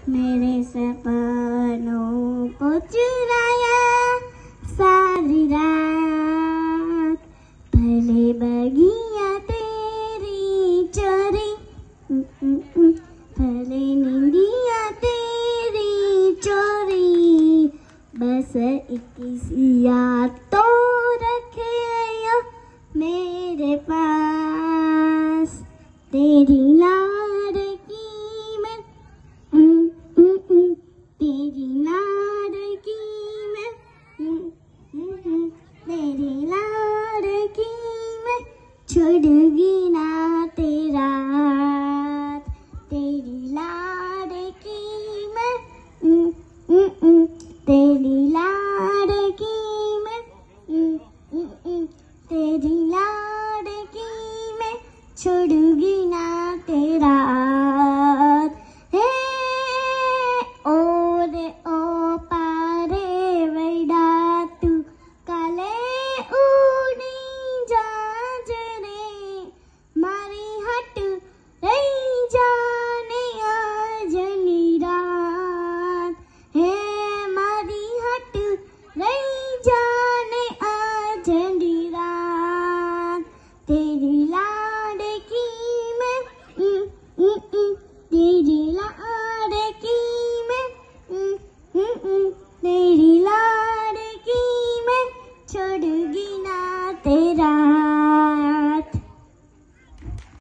मेरे सपनों को चुराया सारी रात, भले बगिया तेरी चोरी, भले निंदिया तेरी चोरी, बस एक याद तो रखे मेरे पास, तेरी लाड़ की मैं, तेरी लाड़